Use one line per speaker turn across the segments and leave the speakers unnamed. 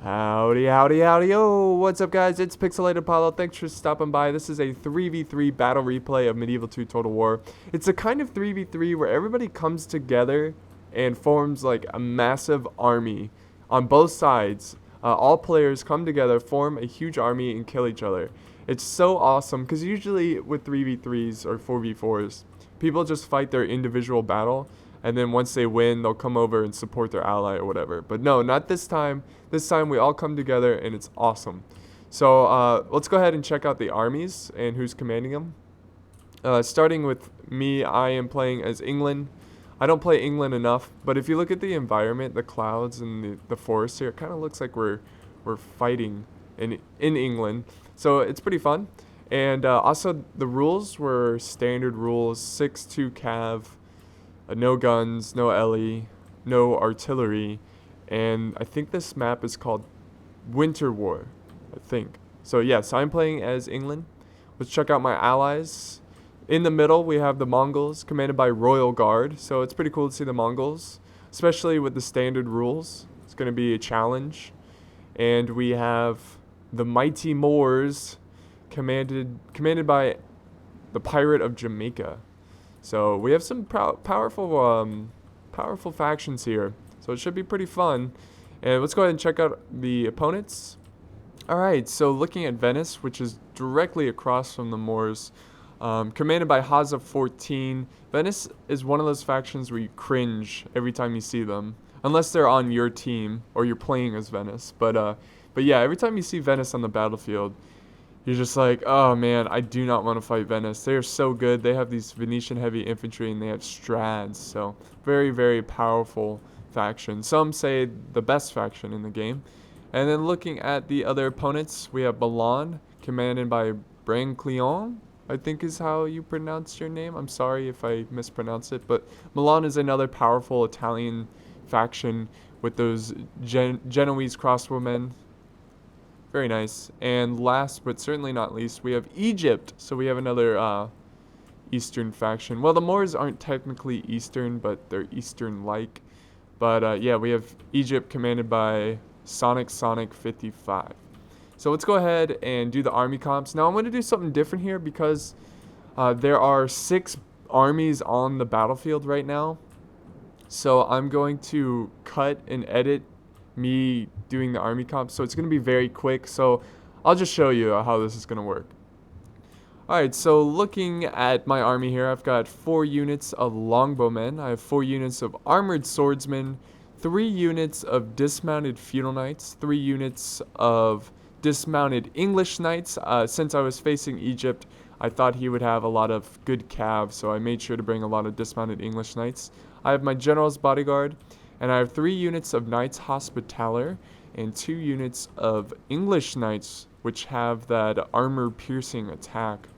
Howdy, howdy, howdy, yo! What's up, guys? It's Pixelated Paulo. Thanks for stopping by. This is a 3v3 battle replay of Medieval 2 Total War. It's a kind of 3v3 where everybody comes together and forms like a massive army on both sides. All players come together, form a huge army, and kill each other. It's so awesome because usually with 3v3s or 4v4s, people just fight their individual battle, and then once they win, they'll come over and support their ally or whatever. But no, not this time. This time we all come together, and it's awesome. So let's go ahead and check out the armies and who's commanding them. Starting with me, I am playing as England. I don't play England enough, but if you look at the environment, the clouds and the forest here, it kind of looks like we're fighting in England. So it's pretty fun. And also the rules were standard rules: 6-2 cav. No guns, no LE, no artillery, and I think this map is called Winter War, I think. So yes, I'm playing as England. Let's check out my allies. In the middle, we have the Mongols, commanded by Royal Guard, so it's pretty cool to see the Mongols, especially with the standard rules. It's going to be a challenge. And we have the mighty Moors, commanded by the Pirate of Jamaica. So we have some powerful factions here. So it should be pretty fun. And let's go ahead and check out the opponents. Alright, so looking at Venice, which is directly across from the Moors, commanded by Haza 14. Venice is one of those factions where you cringe every time you see them. Unless they're on your team or you're playing as Venice. But yeah, every time you see Venice on the battlefield, you're just like, oh man, I do not want to fight Venice. They are so good. They have these Venetian heavy infantry and they have strads. So very, very powerful faction. Some say the best faction in the game. And then looking at the other opponents, we have Milan, commanded by Brancleon, I think is how you pronounce your name. I'm sorry if I mispronounce it. But Milan is another powerful Italian faction with those Genoese crossbowmen. Very nice. And last but certainly not least, we have Egypt. So we have another Eastern faction. Well, the Moors aren't technically Eastern, but they're Eastern-like. But yeah, we have Egypt commanded by Sonic 55. So let's go ahead and do the army comps. Now I'm going to do something different here because there are 6 armies on the battlefield right now. So I'm going to cut and edit me doing the army comp, so it's going to be very quick, so I'll just show you how this is going to work. Alright, so looking at my army here, I've got 4 units of longbowmen, I have 4 units of armored swordsmen, 3 units of dismounted feudal knights, 3 units of dismounted English knights. Since I was facing Egypt, I thought he would have a lot of good cav, so I made sure to bring a lot of dismounted English knights. I have my general's bodyguard, and I have 3 units of Knights Hospitaller and 2 units of English Knights, which have that armor-piercing attack.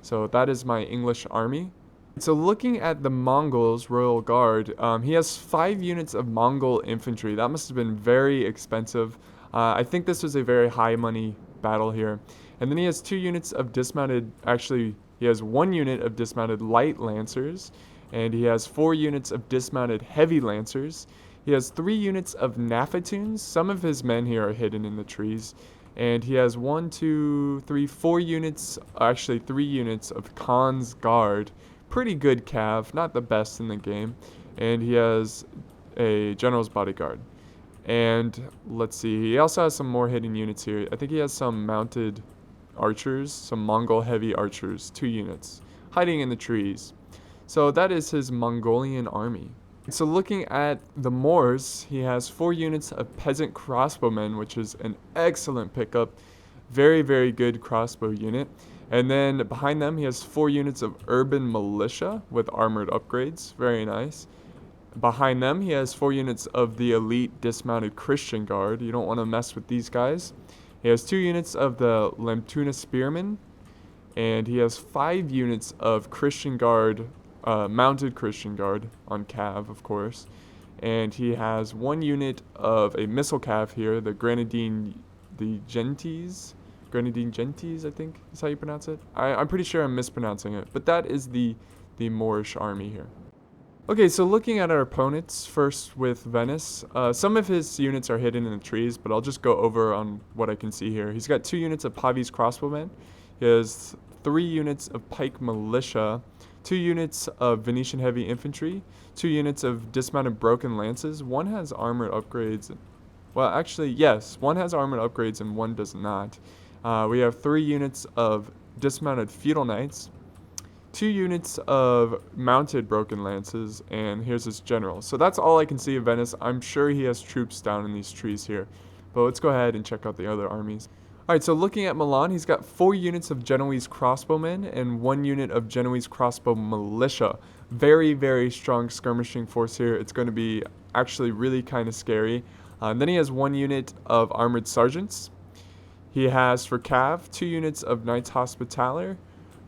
So that is my English army. So looking at the Mongols' Royal Guard, he has 5 units of Mongol infantry. That must have been very expensive. I think this was a very high-money battle here. And then he has 2 units of dismounted, actually, he has 1 unit of dismounted light lancers, and he has 4 units of dismounted heavy lancers. He has 3 units of Nafatoons. Some of his men here are hidden in the trees. And he has 4 units, actually 3 units of Khan's Guard. Pretty good cav, not the best in the game. And he has a general's bodyguard. And let's see, he also has some more hidden units here. I think he has some mounted archers, some Mongol heavy archers, 2 units, hiding in the trees. So that is his Mongolian army. So looking at the Moors, he has 4 units of peasant crossbowmen, which is an excellent pickup. Very, very good crossbow unit. And then behind them, he has 4 units of urban militia with armored upgrades. Very nice. Behind them, he has 4 units of the elite dismounted Christian Guard. You don't want to mess with these guys. He has 2 units of the Lamtuna Spearmen. And he has 5 units of Christian Guard, mounted Christian Guard on cav, of course. And he has 1 unit of a missile cav here, the Grenadine Gentes, I think is how you pronounce it. I'm pretty sure I'm mispronouncing it, but that is the Moorish army here. Okay, so looking at our opponents first with Venice, some of his units are hidden in the trees, but I'll just go over on what I can see here. He's got 2 units of Pavi's crossbowmen. He has 3 units of pike militia, 2 units of Venetian heavy infantry, 2 units of dismounted broken lances. One has armored upgrades. Well, actually, yes, one has armored upgrades and one does not. We have 3 units of dismounted feudal knights, 2 units of mounted broken lances, and here's his general. So that's all I can see of Venice. I'm sure he has troops down in these trees here. But let's go ahead and check out the other armies. Alright, so looking at Milan, he's got 4 units of Genoese crossbowmen and 1 unit of Genoese crossbow militia. Very, very strong skirmishing force here. It's going to be actually really kind of scary. Then he has 1 unit of armored sergeants. He has, for Cav, 2 units of Knights Hospitaller,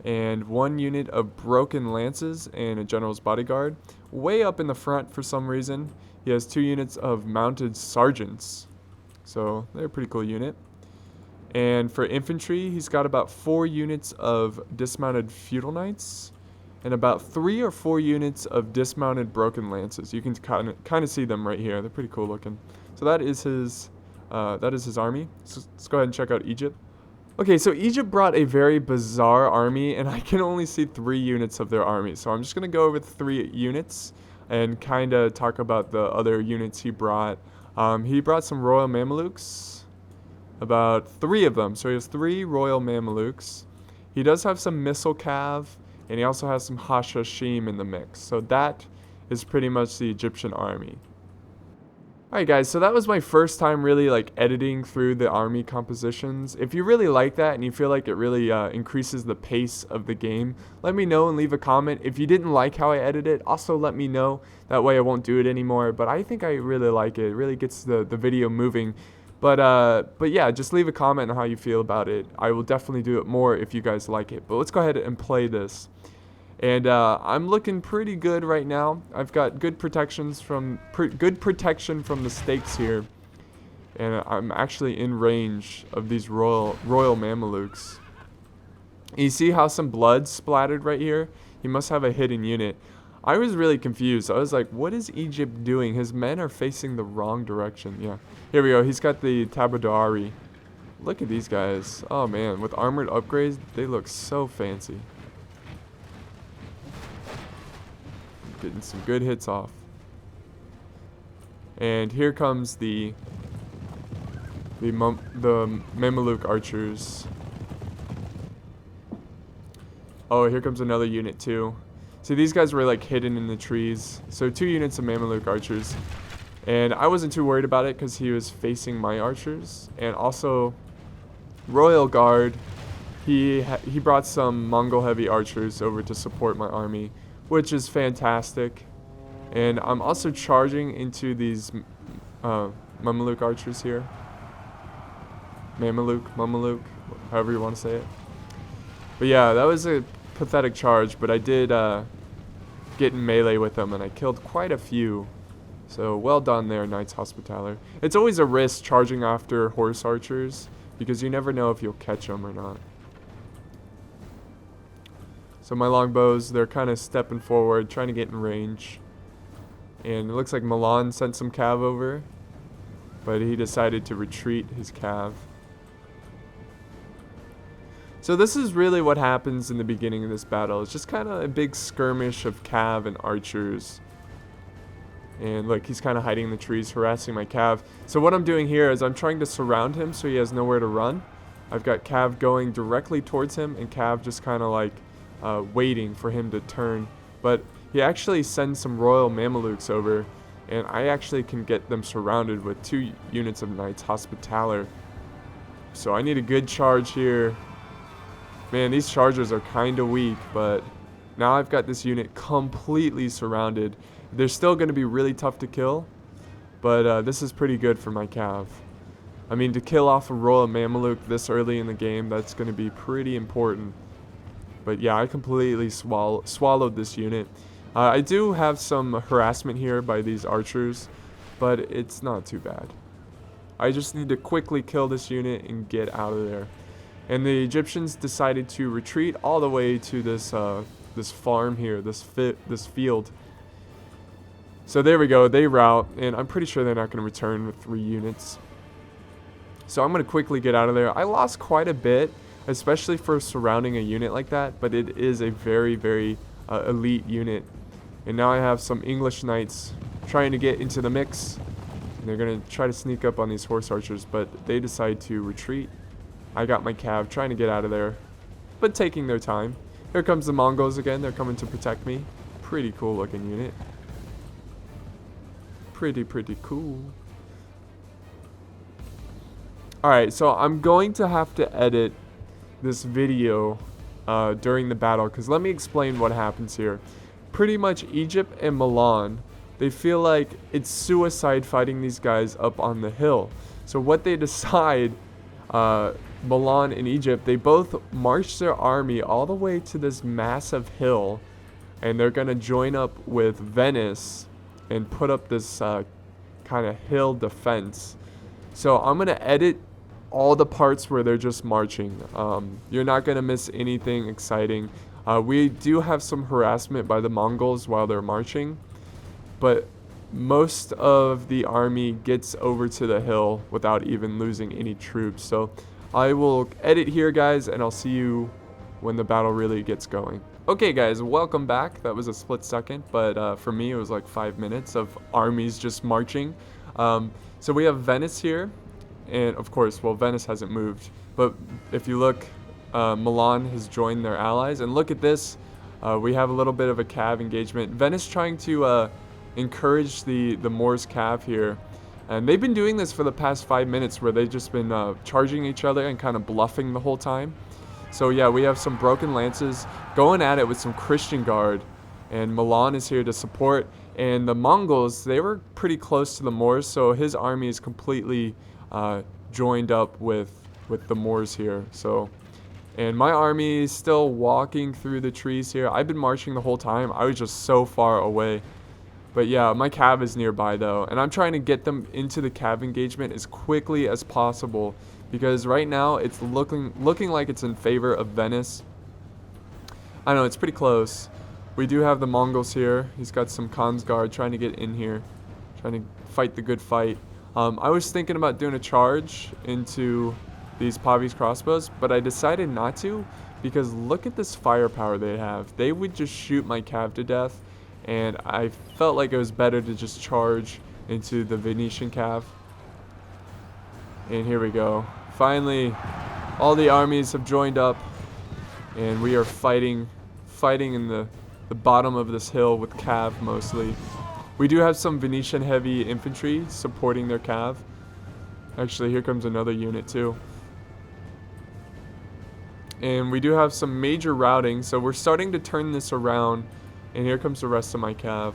and 1 unit of broken lances and a general's bodyguard. Way up in the front for some reason, he has 2 units of mounted sergeants. So they're a pretty cool unit. And for infantry, he's got about 4 units of dismounted feudal knights and about 3 or 4 units of dismounted broken lances. You can kind of see them right here. They're pretty cool looking. So that is his army. So let's go ahead and check out Egypt. Okay, so Egypt brought a very bizarre army, and I can only see 3 units of their army. So I'm just going to go over the 3 units and kind of talk about the other units he brought. He brought some Royal Mamelukes, about 3 of them. So he has 3 Royal Mamelukes. He does have some Missile Cav, and he also has some Hashashim in the mix. So that is pretty much the Egyptian army. Alright guys, so that was my first time really like editing through the army compositions. If you really like that and you feel like it really increases the pace of the game, let me know and leave a comment. If you didn't like how I edited it, also let me know. That way I won't do it anymore. But I think I really like it. It really gets the video moving. But yeah, just leave a comment on how you feel about it. I will definitely do it more if you guys like it. But let's go ahead and play this. And I'm looking pretty good right now. I've got good protection from the stakes here, and I'm actually in range of these royal Mamelukes. And you see how some blood splattered right here? He must have a hidden unit. I was really confused. I was like, what is Egypt doing? His men are facing the wrong direction. Yeah, here we go. He's got the Tabadari. Look at these guys. Oh man, with armored upgrades, they look so fancy. Getting some good hits off. And here comes the Mameluke archers. Oh, here comes another unit too. See, these guys were like hidden in the trees. So 2 units of Mameluke archers. And I wasn't too worried about it because he was facing my archers. And also, Royal Guard, he brought some Mongol heavy archers over to support my army, which is fantastic. And I'm also charging into these Mameluke archers here. Mameluke, however you want to say it. But yeah, that was a pathetic charge, but I did get in melee with them, and I killed quite a few. So well done there, Knights Hospitaller. It's always a risk charging after horse archers, because you never know if you'll catch them or not. So my longbows, they're kind of stepping forward, trying to get in range. And it looks like Milan sent some cav over, but he decided to retreat his cav. So this is really what happens in the beginning of this battle. It's just kind of a big skirmish of cav and archers. And look, he's kind of hiding in the trees, harassing my cav. So what I'm doing here is I'm trying to surround him so he has nowhere to run. I've got cav going directly towards him, and cav just kind of like waiting for him to turn. But he actually sends some Royal Mamelukes over, and I actually can get them surrounded with 2 units of Knights Hospitaller. So I need a good charge here. Man, these chargers are kind of weak, but now I've got this unit completely surrounded. They're still going to be really tough to kill, but this is pretty good for my cav. I mean, to kill off a Royal Mameluke this early in the game, that's going to be pretty important. But yeah, I completely swallowed this unit. I do have some harassment here by these archers, but it's not too bad. I just need to quickly kill this unit and get out of there. And the Egyptians decided to retreat all the way to this this farm here, this field. So there we go. They rout, and I'm pretty sure they're not going to return with 3 units. So I'm going to quickly get out of there. I lost quite a bit, especially for surrounding a unit like that, but it is a very, very elite unit. And now I have some English knights trying to get into the mix. And they're going to try to sneak up on these horse archers, but they decide to retreat. I got my cav trying to get out of there, but taking their time. Here comes the Mongols again. They're coming to protect me. Pretty cool looking unit. Pretty cool. Alright, so I'm going to have to edit this video during the battle, because let me explain what happens here. Pretty much Egypt and Milan, they feel like it's suicide fighting these guys up on the hill. So what they decide, Milan and Egypt, they both march their army all the way to this massive hill, and they're going to join up with Venice and put up this kind of hill defense. So I'm going to edit all the parts where they're just marching. You're not going to miss anything exciting. We do have some harassment by the Mongols while they're marching, but most of the army gets over to the hill without even losing any troops. So I will edit here, guys, and I'll see you when the battle really gets going. Okay, guys, welcome back. That was a split second, but for me it was like 5 minutes of armies just marching. So we have Venice here, and of course, well, Venice hasn't moved, but if you look, Milan has joined their allies, and look at this. We have a little bit of a cav engagement. Venice trying to encourage the Moors cav here, and they've been doing this for the past 5 minutes, where they've just been charging each other and kind of bluffing the whole time. So yeah, we have some broken lances going at it with some Christian guard, and Milan is here to support. And the Mongols, they were pretty close to the Moors, so his army is completely joined up with the Moors here. So, and my army is still walking through the trees here. I've been marching the whole time. I was just so far away. But yeah, my cav is nearby though, and I'm trying to get them into the cav engagement as quickly as possible, because right now it's looking like it's in favor of Venice. I know, it's pretty close. We do have the Mongols here. He's got some Khan's guard trying to get in here, trying to fight the good fight. I was thinking about doing a charge into these Pavi's crossbows, but I decided not to, because look at this firepower they have. They would just shoot my cav to death, and I felt like it was better to just charge into the Venetian cav. And here we go. Finally, all the armies have joined up, and we are fighting in the bottom of this hill with cav mostly. We do have some Venetian heavy infantry supporting their cav. Actually, here comes another unit too. And we do have some major routing, so we're starting to turn this around. And here comes the rest of my cav.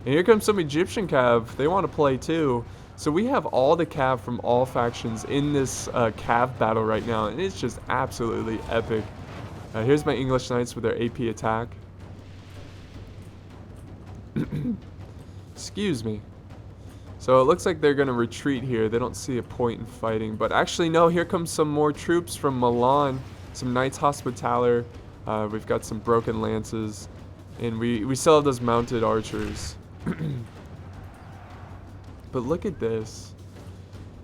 And here comes some Egyptian cav. They want to play too. So we have all the cav from all factions in this cav battle right now, and it's just absolutely epic. Here's my English knights with their AP attack. Excuse me. So it looks like they're going to retreat here. They don't see a point in fighting. But actually, no, here comes some more troops from Milan. Some Knights Hospitaller. We've got some broken lances. And we still have those mounted archers. But look at this.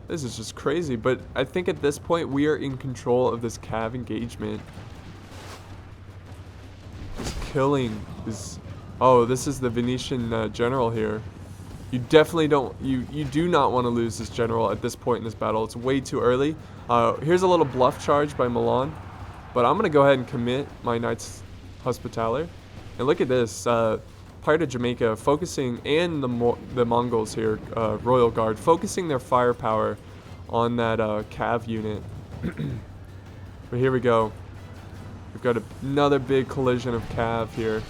This is just crazy. But I think at this point, we are in control of this cav engagement. Just killing this. Oh, this is the Venetian general here. You definitely don't, you do not want to lose this general at this point in this battle. It's way too early. Here's a little bluff charge by Milan, but I'm going to go ahead and commit my Knights Hospitaller. And look at this, Pirate of Jamaica focusing, and the Mongols here, Royal Guard, focusing their firepower on that cav unit. But here we go. We've got another big collision of cav here.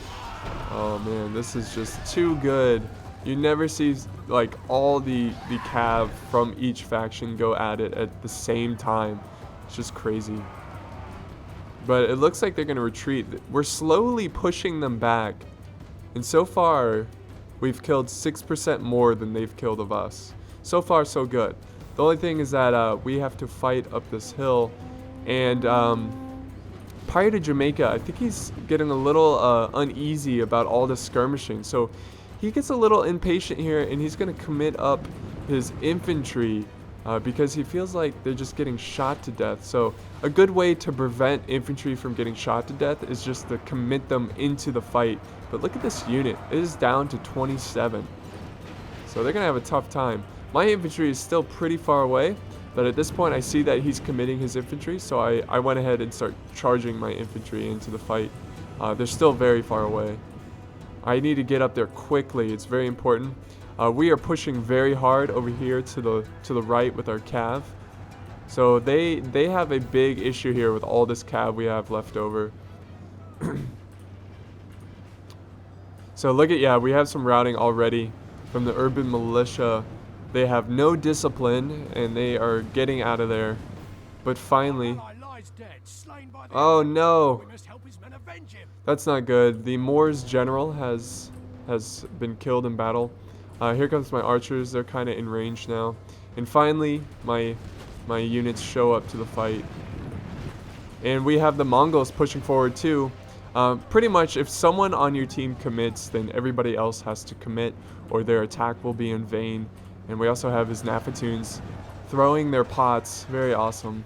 Oh man, this is just too good. You never see like all the cav from each faction go at it at the same time. It's just crazy. But it looks like they're going to retreat. We're slowly pushing them back. And so far, we've killed 6% more than they've killed of us. So far, so good. The only thing is that we have to fight up this hill. And Pirate of Jamaica, I think he's getting a little uneasy about all the skirmishing. So he gets a little impatient here, and he's going to commit up his infantry because he feels like they're just getting shot to death. So a good way to prevent infantry from getting shot to death is just to commit them into the fight. But look at this unit. It is down to 27. So they're going to have a tough time. My infantry is still pretty far away, but at this point I see that he's committing his infantry, so I went ahead and start charging my infantry into the fight. They're still very far away. I need to get up there quickly. It's very important. We are pushing very hard over here to the right with our cav. So they have a big issue here with all this cav we have left over. So look at, yeah, we have some routing already from the urban militia. They have no discipline and they are getting out of there. But finally, oh no, that's not good. The Moors general has been killed in battle. Here comes my archers. They're kind of in range now. And finally, my units show up to the fight. And we have the Mongols pushing forward too. Pretty much, if someone on your team commits, then everybody else has to commit, or their attack will be in vain. And we also have his Nafatoons throwing their pots. Very awesome.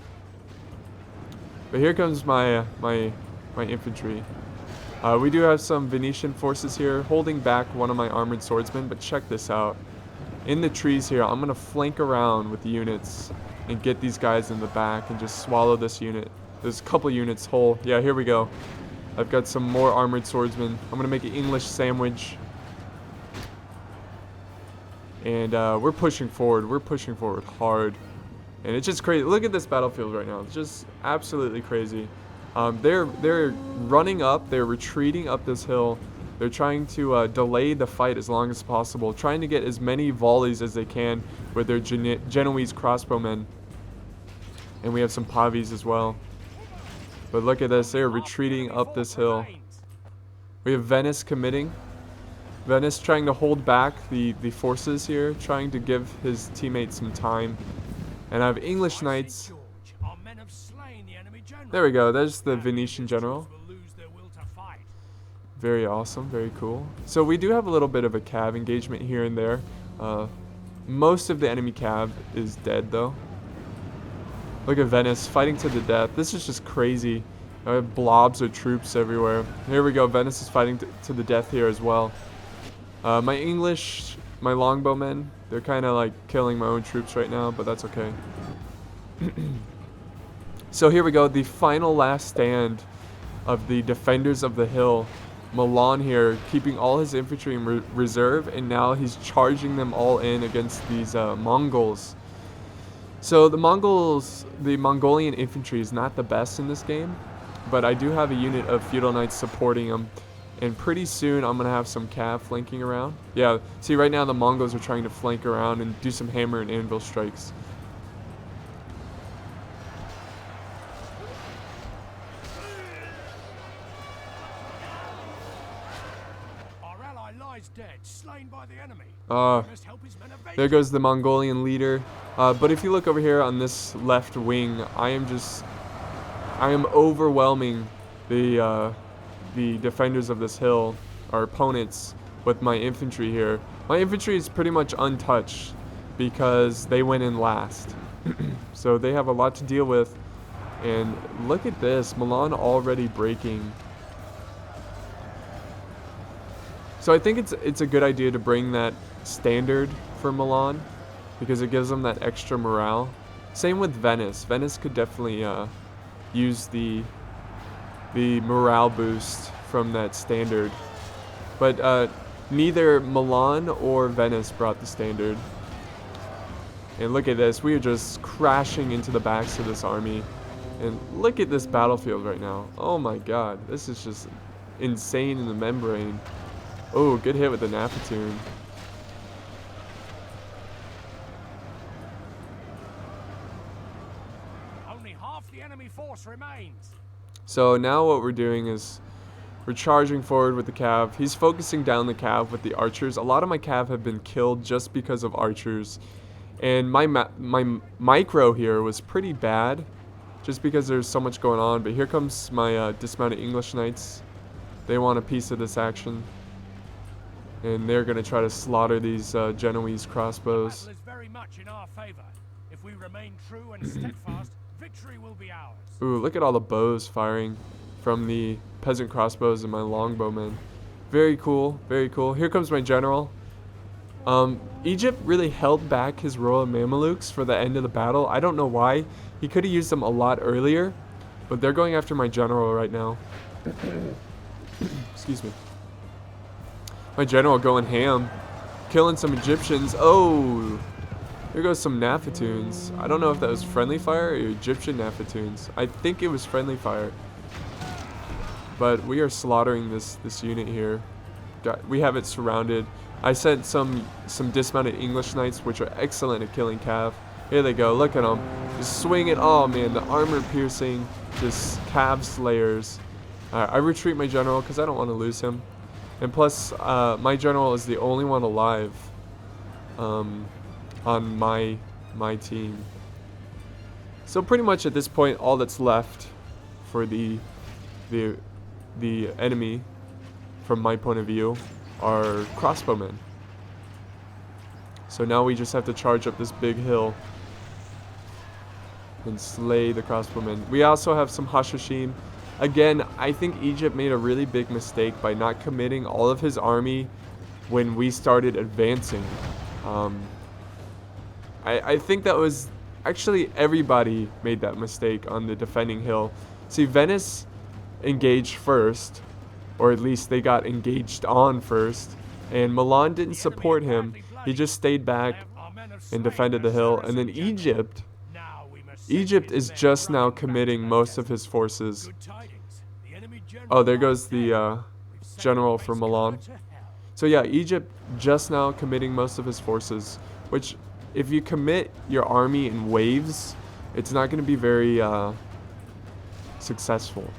But here comes my infantry. We do have some Venetian forces here holding back one of my armored swordsmen, but check this out. In the trees here, I'm going to flank around with the units and get these guys in the back and just swallow this unit. There's a couple units whole. Yeah, here we go. I've got some more armored swordsmen. I'm going to make an English sandwich. And we're pushing forward. We're pushing forward hard. And it's just crazy. Look at this battlefield right now. It's just absolutely crazy. They're running up. They're retreating up this hill. They're trying to delay the fight as long as possible, trying to get as many volleys as they can with their Genoese crossbowmen. And we have some Pavis as well. But look at this. They're retreating up this hill. We have Venice committing. Venice trying to hold back the forces here, trying to give his teammates some time. And I have English knights. There we go. There's the Venetian general. Very awesome. Very cool. So we do have a little bit of a cav engagement here and there. Most of the enemy cav is dead though. Look at Venice fighting to the death. This is just crazy. I have blobs of troops everywhere. Here we go. Venice is fighting to the death here as well. My English, my longbowmen, they're kind of like killing my own troops right now, but that's okay. So here we go, the final last stand of the defenders of the hill. Milan here, keeping all his infantry in reserve, and now he's charging them all in against these Mongols. So the Mongolian infantry is not the best in this game, but I do have a unit of feudal knights supporting them. And pretty soon I'm going to have some cav flanking around. Yeah, see right now the Mongols are trying to flank around and do some hammer and anvil strikes.
Our ally lies dead, slain by the enemy.
There goes the Mongolian leader. But if you look over here on this left wing, I am overwhelming the defenders of this hill, our opponents, with my infantry here. My infantry is pretty much untouched because they went in last. So they have a lot to deal with. And look at this, Milan already breaking. So I think it's a good idea to bring that standard for Milan because it gives them that extra morale. Same with Venice. Venice could definitely use the morale boost from that standard, but neither Milan or Venice brought the standard. And look at this, we are just crashing into the backs of this army, and look at this battlefield right now. Oh my god, this is just insane in the membrane. Oh, good hit with the Nafatoon.
Only half the enemy force remains.
So now what we're doing is we're charging forward with the cav. He's focusing down the cav with the archers. A lot of my cav have been killed just because of archers. And my micro here was pretty bad just because there's so much going on. But here comes my dismounted English knights. They want a piece of this action. And they're going to try to slaughter these Genoese crossbows.
Battle is very much in our favor. If we remain true and steadfast, victory will be ours.
Ooh, look at all the bows firing from the peasant crossbows and my longbowmen. Very cool, very cool. Here comes my general. Egypt really held back his Royal Mamelukes for the end of the battle. I don't know why. He could have used them a lot earlier, but they're going after my general right now. Excuse me. My general going ham, killing some Egyptians. Oh, here goes some Nafatoons. I don't know if that was friendly fire or Egyptian Nafatoons. I think it was friendly fire. But we are slaughtering this unit here. We have it surrounded. I sent some dismounted English knights, which are excellent at killing cav. Here they go. Look at them. Just swing it. Oh, man. The armor-piercing, just cav slayers. I retreat my general because I don't want to lose him. And plus, my general is the only one alive on my team. So pretty much at this point, all that's left for the enemy, from my point of view, are crossbowmen. So now we just have to charge up this big hill and slay the crossbowmen. We also have some Hashashim. Again, I think Egypt made a really big mistake by not committing all of his army when we started advancing. I think that was actually everybody made that mistake on the defending hill. See, Venice engaged first, or at least they got engaged on first, and Milan didn't support him. He just stayed back and defended the hill. And then Egypt is just now committing most of his forces. Oh, there goes the general from Milan. So yeah, Egypt just now committing most of his forces, which if you commit your army in waves, it's not going to be very successful.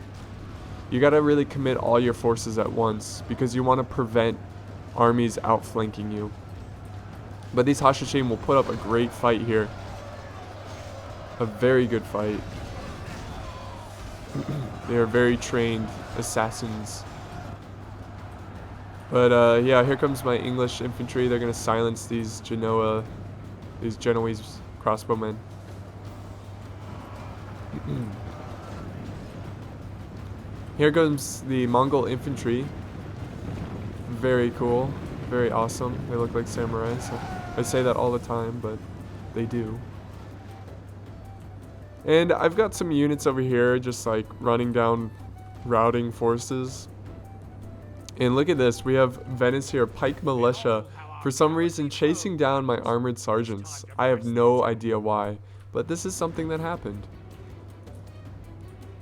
You got to really commit all your forces at once because you want to prevent armies outflanking you. But these Hashashim will put up a great fight here. A very good fight. They are very trained assassins. But yeah, here comes my English infantry. They're going to silence these Genoese crossbowmen. Here comes the Mongol infantry. Very cool. Very awesome. They look like samurais. I say that all the time, but they do. And I've got some units over here just like running down routing forces. And look at this. We have Venice here, Pike Militia, for some reason chasing down my armored sergeants. I have no idea why, but this is something that happened.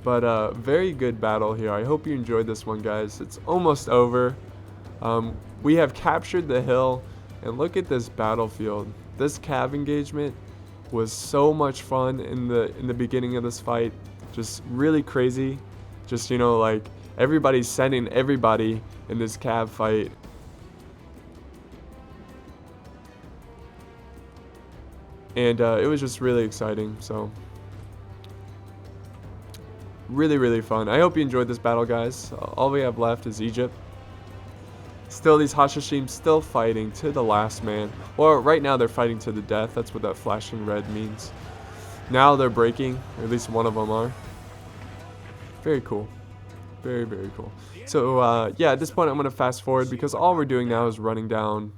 But very good battle here. I hope you enjoyed this one, guys. It's almost over. We have captured the hill, and look at this battlefield. This cav engagement was so much fun in the beginning of this fight. Just really crazy. Just, you know, like everybody's sending everybody in this cav fight. And it was just really exciting. So really fun. I hope you enjoyed this battle, guys. All we have left is Egypt. Still, these Hashashim still fighting to the last man. Well, right now they're fighting to the death. That's what that flashing red means. Now they're breaking, or at least one of them are. Very cool. Very cool. So yeah, at this point I'm going to fast forward because all we're doing now is running down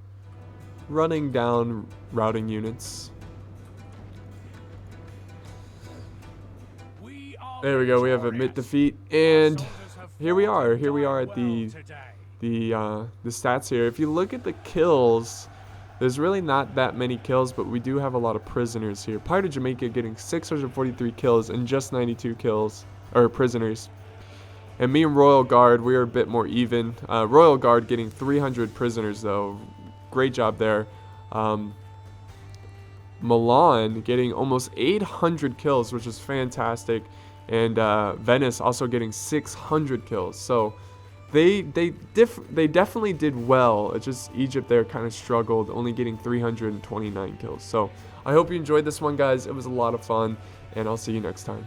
routing units. There we go. We have admit defeat, and here we are. Here we are at the stats here. If you look at the kills, there's really not that many kills, but we do have a lot of prisoners here. Pirate of Jamaica getting 643 kills and just 92 kills, or prisoners. And me and Royal Guard, we are a bit more even. Royal Guard getting 300 prisoners though. Great job there. Milan getting almost 800 kills, which is fantastic. And Venice also getting 600 kills. So they definitely did well. It's just Egypt there kind of struggled, only getting 329 kills. So I hope you enjoyed this one, guys. It was a lot of fun, and I'll see you next time.